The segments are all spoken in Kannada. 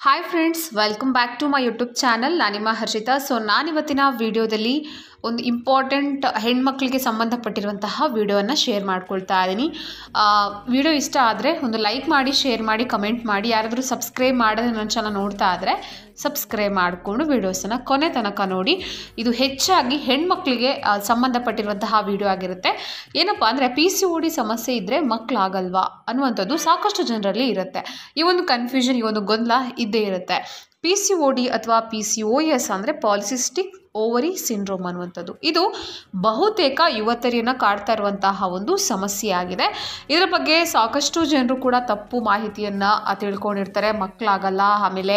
Hi friends, welcome back to my YouTube channel. ನಾನು ನಿಮ್ಮ ಹರ್ಷಿತಾ. ನಾನಿವತ್ತಿನ ವಿಡಿಯೋದಲ್ಲಿ ಒಂದು ಇಂಪಾರ್ಟೆಂಟ್ ಹೆಣ್ಮಕ್ಳಿಗೆ ಸಂಬಂಧಪಟ್ಟಿರುವಂತಹ ವಿಡಿಯೋವನ್ನು ಶೇರ್ ಮಾಡ್ಕೊಳ್ತಾ ಇದ್ದೀನಿ. ವಿಡಿಯೋ ಇಷ್ಟ ಆದರೆ ಒಂದು ಲೈಕ್ ಮಾಡಿ, ಶೇರ್ ಮಾಡಿ, ಕಮೆಂಟ್ ಮಾಡಿ. ಯಾರಾದರೂ ಸಬ್ಸ್ಕ್ರೈಬ್ ಮಾಡದೆ ನನ್ನ ಚಾನಲ್ ನೋಡ್ತಾ ಆದರೆ ಸಬ್ಸ್ಕ್ರೈಬ್ ಮಾಡಿಕೊಂಡು ವಿಡಿಯೋಸನ್ನು ಕೊನೆ ತನಕ ನೋಡಿ. ಇದು ಹೆಚ್ಚಾಗಿ ಹೆಣ್ಮಕ್ಳಿಗೆ ಸಂಬಂಧಪಟ್ಟಿರುವಂತಹ ವಿಡಿಯೋ ಆಗಿರುತ್ತೆ. ಏನಪ್ಪ ಅಂದರೆ PCOD ಸಮಸ್ಯೆ ಇದ್ದರೆ ಮಕ್ಕಳಾಗಲ್ವಾ ಅನ್ನುವಂಥದ್ದು ಸಾಕಷ್ಟು ಜನರಲ್ಲಿ ಇರುತ್ತೆ. ಈ ಒಂದು ಕನ್ಫ್ಯೂಷನ್, ಈ ಒಂದು ಗೊಂದಲ ಇದ್ದೇ ಇರುತ್ತೆ. PCOD ಅಥವಾ PCOS ಅಂದರೆ ಪಾಲಿಸಿಸ್ಟಿಕ್ ಓವರಿ ಸಿಂಡ್ರೋಮ್ ಅನ್ನುವಂಥದ್ದು. ಇದು ಬಹುತೇಕ ಯುವತಿಯರನ್ನು ಕಾಡ್ತಾ ಇರುವಂತಹ ಒಂದು ಸಮಸ್ಯೆ ಆಗಿದೆ. ಇದರ ಬಗ್ಗೆ ಸಾಕಷ್ಟು ಜನರು ಕೂಡ ತಪ್ಪು ಮಾಹಿತಿಯನ್ನು ತಿಳ್ಕೊಂಡಿರ್ತಾರೆ. ಮಕ್ಕಳಾಗಲ್ಲ, ಆಮೇಲೆ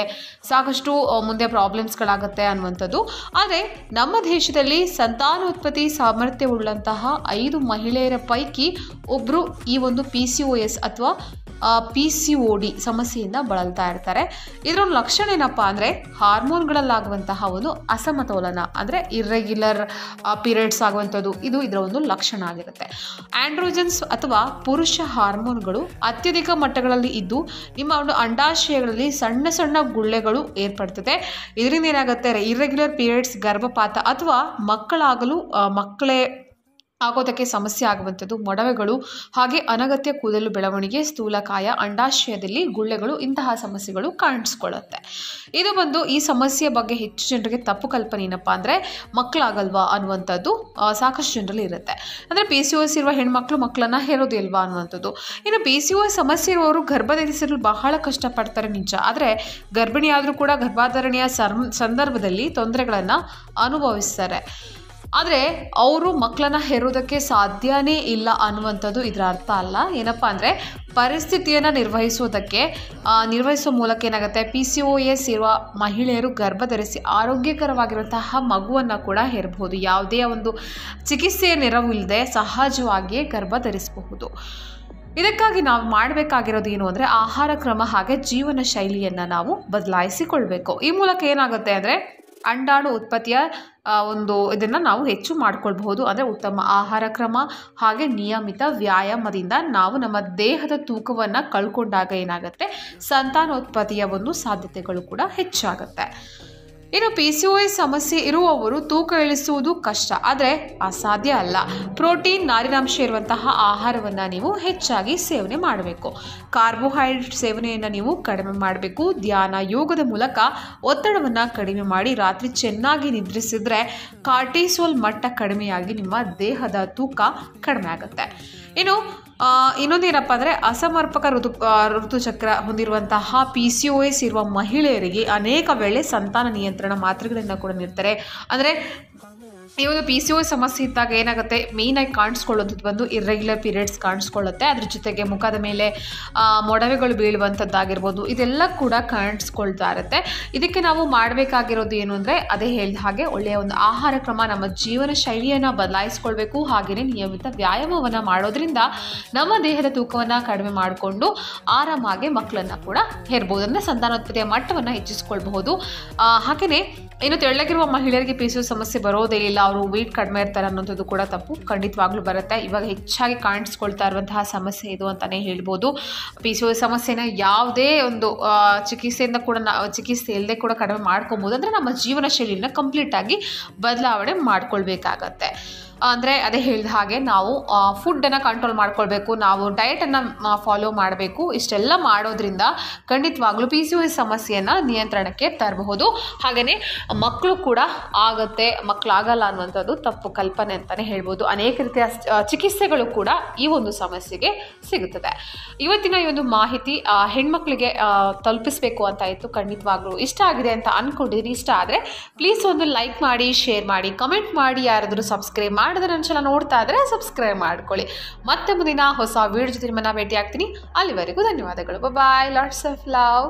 ಸಾಕಷ್ಟು ಮುಂದೆ ಪ್ರಾಬ್ಲಮ್ಸ್ಗಳಾಗುತ್ತೆ ಅನ್ನುವಂಥದ್ದು. ಆದರೆ ನಮ್ಮ ದೇಶದಲ್ಲಿ ಸಂತಾನೋತ್ಪತ್ತಿ ಸಾಮರ್ಥ್ಯವುಳ್ಳಂತಹ 5 ಮಹಿಳೆಯರ ಪೈಕಿ ಒಬ್ಬರು ಈ ಒಂದು PCOS ಅಥವಾ PCOD ಸಮಸ್ಯೆಯಿಂದ ಬಳಲ್ತಾ ಇರ್ತಾರೆ. ಇದರ ಒಂದು ಲಕ್ಷಣ ಏನಪ್ಪ ಅಂದರೆ ಹಾರ್ಮೋನ್ಗಳಲ್ಲಾಗುವಂತಹ ಒಂದು ಅಸಮತೋಲನ, ಅಂದರೆ ಇರ್ರೆಗ್ಯುಲರ್ ಪೀರಿಯಡ್ಸ್ ಆಗುವಂಥದ್ದು, ಇದು ಇದರ ಒಂದು ಲಕ್ಷಣ ಆಗಿರುತ್ತೆ. ಆಂಡ್ರೋಜನ್ಸ್ ಅಥವಾ ಪುರುಷ ಹಾರ್ಮೋನ್ಗಳು ಅತ್ಯಧಿಕ ಮಟ್ಟಗಳಲ್ಲಿ ಇದ್ದು ನಿಮ್ಮ ಒಂದು ಅಂಡಾಶಯಗಳಲ್ಲಿ ಸಣ್ಣ ಸಣ್ಣ ಗುಳ್ಳೆಗಳು ಏರ್ಪಡ್ತದೆ. ಇದರಿಂದ ಏನಾಗುತ್ತೆ, ಇರ್ರೆಗ್ಯುಲರ್ ಪೀರಿಯಡ್ಸ್, ಗರ್ಭಪಾತ ಅಥವಾ ಮಕ್ಕಳೇ ಆಗೋದಕ್ಕೆ ಸಮಸ್ಯೆ ಆಗುವಂಥದ್ದು, ಮೊಡವೆಗಳು, ಹಾಗೆ ಅನಗತ್ಯ ಕೂದಲು ಬೆಳವಣಿಗೆ, ಸ್ಥೂಲಕಾಯ, ಅಂಡಾಶಯದಲ್ಲಿ ಗುಳ್ಳೆಗಳು, ಇಂತಹ ಸಮಸ್ಯೆಗಳು ಕಾಣಿಸ್ಕೊಳ್ಳುತ್ತೆ. ಇದು ಬಂದು ಈ ಸಮಸ್ಯೆಯ ಬಗ್ಗೆ ಹೆಚ್ಚು ಜನರಿಗೆ ತಪ್ಪು ಕಲ್ಪನೆ ಏನಪ್ಪ ಅಂದರೆ ಮಕ್ಕಳಾಗಲ್ವಾ ಅನ್ನುವಂಥದ್ದು ಸಾಕಷ್ಟು ಜನರಲ್ಲಿ ಇರುತ್ತೆ. ಅಂದರೆ PCOS ಇರುವ ಹೆಣ್ಮಕ್ಳು ಮಕ್ಕಳನ್ನು ಹೇರೋದಿಲ್ವಾ ಅನ್ನುವಂಥದ್ದು. ಇನ್ನು PCOS ಸಮಸ್ಯೆ ಇರುವವರು ಗರ್ಭಧರಿಸಲು ಬಹಳ ಕಷ್ಟಪಡ್ತಾರೆ, ನಿಜ. ಆದರೆ ಗರ್ಭಿಣಿಯಾದರೂ ಕೂಡ ಗರ್ಭಧಾರಣೆಯ ಸಂದರ್ಭದಲ್ಲಿ ತೊಂದರೆಗಳನ್ನು ಅನುಭವಿಸ್ತಾರೆ. ಆದರೆ ಅವರು ಮಕ್ಕಳನ್ನು ಹೆರೋದಕ್ಕೆ ಸಾಧ್ಯನೇ ಇಲ್ಲ ಅನ್ನುವಂಥದ್ದು ಇದರ ಅರ್ಥ ಅಲ್ಲ. ಏನಪ್ಪ ಅಂದರೆ ಪರಿಸ್ಥಿತಿಯನ್ನು ನಿರ್ವಹಿಸುವ ಮೂಲಕ ಏನಾಗುತ್ತೆ, PCOS ಇರುವ ಮಹಿಳೆಯರು ಗರ್ಭಧರಿಸಿ ಆರೋಗ್ಯಕರವಾಗಿರುವಂತಹ ಮಗುವನ್ನು ಕೂಡ ಹೆರಬಹುದು. ಯಾವುದೇ ಒಂದು ಚಿಕಿತ್ಸೆಯ ನೆರವಿಲ್ಲದೆ ಸಹಜವಾಗಿಯೇ ಗರ್ಭಧರಿಸಬಹುದು. ಇದಕ್ಕಾಗಿ ನಾವು ಮಾಡಬೇಕಾಗಿರೋದು ಏನು ಅಂದರೆ ಆಹಾರ ಕ್ರಮ ಹಾಗೆ ಜೀವನ ಶೈಲಿಯನ್ನು ನಾವು ಬದಲಾಯಿಸಿಕೊಳ್ಬೇಕು. ಈ ಮೂಲಕ ಏನಾಗುತ್ತೆ ಅಂದರೆ ಅಂಡಾಣು ಉತ್ಪತ್ತಿಯ ಇದನ್ನು ನಾವು ಹೆಚ್ಚು ಮಾಡ್ಕೊಳ್ಬಹುದು. ಅಂದರೆ ಉತ್ತಮ ಆಹಾರ ಕ್ರಮ ಹಾಗೆ ನಿಯಮಿತ ವ್ಯಾಯಾಮದಿಂದ ನಾವು ನಮ್ಮ ದೇಹದ ತೂಕವನ್ನು ಕಳ್ಕೊಂಡಾಗ ಏನಾಗುತ್ತೆ, ಸಂತಾನೋತ್ಪತ್ತಿಯ ಒಂದು ಸಾಧ್ಯತೆಗಳು ಕೂಡ ಹೆಚ್ಚಾಗುತ್ತೆ. ಇನ್ನು PCOS ಸಮಸ್ಯೆ ಇರುವವರು ತೂಕ ಇಳಿಸುವುದು ಕಷ್ಟ, ಆದರೆ ಅಸಾಧ್ಯ ಅಲ್ಲ. ಪ್ರೋಟೀನ್, ನಾರಿನಾಂಶ ಇರುವಂತಹ ಆಹಾರವನ್ನು ನೀವು ಹೆಚ್ಚಾಗಿ ಸೇವನೆ ಮಾಡಬೇಕು. ಕಾರ್ಬೋಹೈಡ್ರೇಟ್ ಸೇವನೆಯನ್ನು ನೀವು ಕಡಿಮೆ ಮಾಡಬೇಕು. ಧ್ಯಾನ, ಯೋಗದ ಮೂಲಕ ಒತ್ತಡವನ್ನು ಕಡಿಮೆ ಮಾಡಿ ರಾತ್ರಿ ಚೆನ್ನಾಗಿ ನಿದ್ರಿಸಿದರೆ ಕಾರ್ಟಿಸೋಲ್ ಮಟ್ಟ ಕಡಿಮೆಯಾಗಿ ನಿಮ್ಮ ದೇಹದ ತೂಕ ಕಡಿಮೆ ಆಗುತ್ತೆ. ಇನ್ನು ಇನ್ನೊಂದೇನಪ್ಪ ಅಂದರೆ ಅಸಮರ್ಪಕ ಋತುಚಕ್ರ ಹೊಂದಿರುವಂತಹ PCOS ಇರುವ ಮಹಿಳೆಯರಿಗೆ ಅನೇಕ ವೇಳೆ ಸಂತಾನ ನಿಯಂತ್ರಣ ಮಾತ್ರೆಗಳನ್ನು ಕೂಡ ನೀಡ್ತಾರೆ. ಅಂದರೆ ಈ ಒಂದು PCOS ಸಮಸ್ಯೆ ಇದ್ದಾಗ ಏನಾಗುತ್ತೆ, ಮೇಯ್ನಾಗಿ ಕಾಣಿಸ್ಕೊಳ್ಳೋದು ಬಂದು ಇರ್ರೆಗ್ಯುಲರ್ ಪೀರಿಯಡ್ಸ್ ಕಾಣಿಸ್ಕೊಳ್ಳುತ್ತೆ. ಅದ್ರ ಜೊತೆಗೆ ಮುಖದ ಮೇಲೆ ಮೊಡವೆಗಳು ಬೀಳುವಂಥದ್ದಾಗಿರ್ಬೋದು, ಇದೆಲ್ಲ ಕೂಡ ಕಾಣಿಸ್ಕೊಳ್ತಾ ಇರುತ್ತೆ. ಇದಕ್ಕೆ ನಾವು ಮಾಡಬೇಕಾಗಿರೋದು ಏನು ಅಂದರೆ ಅದೇ ಹೇಳಿದ ಹಾಗೆ ಒಳ್ಳೆಯ ಒಂದು ಆಹಾರ ಕ್ರಮ, ನಮ್ಮ ಜೀವನ ಶೈಲಿಯನ್ನು ಬದಲಾಯಿಸ್ಕೊಳ್ಬೇಕು. ಹಾಗೆಯೇ ನಿಯಮಿತ ವ್ಯಾಯಾಮವನ್ನು ಮಾಡೋದ್ರಿಂದ ನಮ್ಮ ದೇಹದ ತೂಕವನ್ನು ಕಡಿಮೆ ಮಾಡಿಕೊಂಡು ಆರಾಮಾಗಿ ಮಕ್ಕಳನ್ನು ಕೂಡ ಹೆರ್ಬೋದು. ಅಂದರೆ ಸಂತಾನೋತ್ಪತ್ತಿಯ ಮಟ್ಟವನ್ನು ಹೆಚ್ಚಿಸ್ಕೊಳ್ಬಹುದು. ಹಾಗೆಯೇ ಇನ್ನು ತೆಳ್ಳಗಿರುವ ಮಹಿಳೆಯರಿಗೆ PCOS ಸಮಸ್ಯೆ ಬರೋದೇ ಇಲ್ಲ, ಅವರು ವೆಯ್ಟ್ ಕಡಿಮೆ ಇರ್ತಾರೆ ಅನ್ನೋಂಥದ್ದು ಕೂಡ ತಪ್ಪು. ಖಂಡಿತವಾಗ್ಲೂ ಬರುತ್ತೆ. ಇವಾಗ ಹೆಚ್ಚಾಗಿ ಕಾಣಿಸ್ಕೊಳ್ತಾ ಇರುವಂತಹ ಸಮಸ್ಯೆ ಇದು ಅಂತಲೇ ಹೇಳ್ಬೋದು. PCOS ಸಮಸ್ಯೆನ ಯಾವುದೇ ಒಂದು ಚಿಕಿತ್ಸೆ ಇಲ್ಲದೆ ಕೂಡ ಕಡಿಮೆ ಮಾಡ್ಕೊಬೋದು. ಅಂದರೆ ನಮ್ಮ ಜೀವನ ಶೈಲಿಯನ್ನು ಕಂಪ್ಲೀಟಾಗಿ ಬದಲಾವಣೆ ಮಾಡ್ಕೊಳ್ಬೇಕಾಗತ್ತೆ. ಅಂದರೆ ಅದೇ ಹೇಳಿದ ಹಾಗೆ ನಾವು ಫುಡ್ಡನ್ನು ಕಂಟ್ರೋಲ್ ಮಾಡ್ಕೊಳ್ಬೇಕು, ನಾವು ಡಯಟನ್ನು ಫಾಲೋ ಮಾಡಬೇಕು. ಇಷ್ಟೆಲ್ಲ ಮಾಡೋದ್ರಿಂದ ಖಂಡಿತವಾಗ್ಲೂ PCOS ಸಮಸ್ಯೆಯನ್ನು ನಿಯಂತ್ರಣಕ್ಕೆ ತರಬಹುದು. ಹಾಗೆಯೇ ಮಕ್ಕಳು ಕೂಡ ಆಗುತ್ತೆ, ಮಕ್ಕಳಾಗಲ್ಲ ಅನ್ನುವಂಥದ್ದು ತಪ್ಪು ಕಲ್ಪನೆ ಅಂತಲೇ ಹೇಳ್ಬೋದು. ಅನೇಕ ರೀತಿಯ ಚಿಕಿತ್ಸೆಗಳು ಕೂಡ ಈ ಒಂದು ಸಮಸ್ಯೆಗೆ ಸಿಗುತ್ತದೆ. ಇವತ್ತಿನ ಈ ಒಂದು ಮಾಹಿತಿ ಹೆಣ್ಮಕ್ಳಿಗೆ ತಲುಪಿಸಬೇಕು ಅಂತ ಇತ್ತು. ಖಂಡಿತವಾಗ್ಲೂ ಇಷ್ಟ ಆಗಿದೆ ಅಂತ ಅಂದ್ಕೊಂಡಿದ್ದೀನಿ. ಇಷ್ಟ ಆದರೆ ಪ್ಲೀಸ್ ಒಂದು ಲೈಕ್ ಮಾಡಿ, ಶೇರ್ ಮಾಡಿ, ಕಮೆಂಟ್ ಮಾಡಿ. ಯಾರಾದರೂ ಸಬ್ಸ್ಕ್ರೈಬ್ ಮಾಡಿದ್ರೆ ನನ್ನ ಚಾನಲ್ ನೋಡ್ತಾ ಇದ್ದರೆ ಸಬ್ಸ್ಕ್ರೈಬ್ ಮಾಡ್ಕೊಳ್ಳಿ. ಮತ್ತೆ ಮುಂದಿನ ಹೊಸ ವಿಡಿಯೋ ಜೊತೆ ನಿಮ್ಮನ್ನು ಭೇಟಿ ಆಗ್ತೀನಿ. ಅಲ್ಲಿವರೆಗೂ ಧನ್ಯವಾದಗಳು. ಬಾಯ್, ಲಾಟ್ಸ್ ಆಫ್ ಲವ್.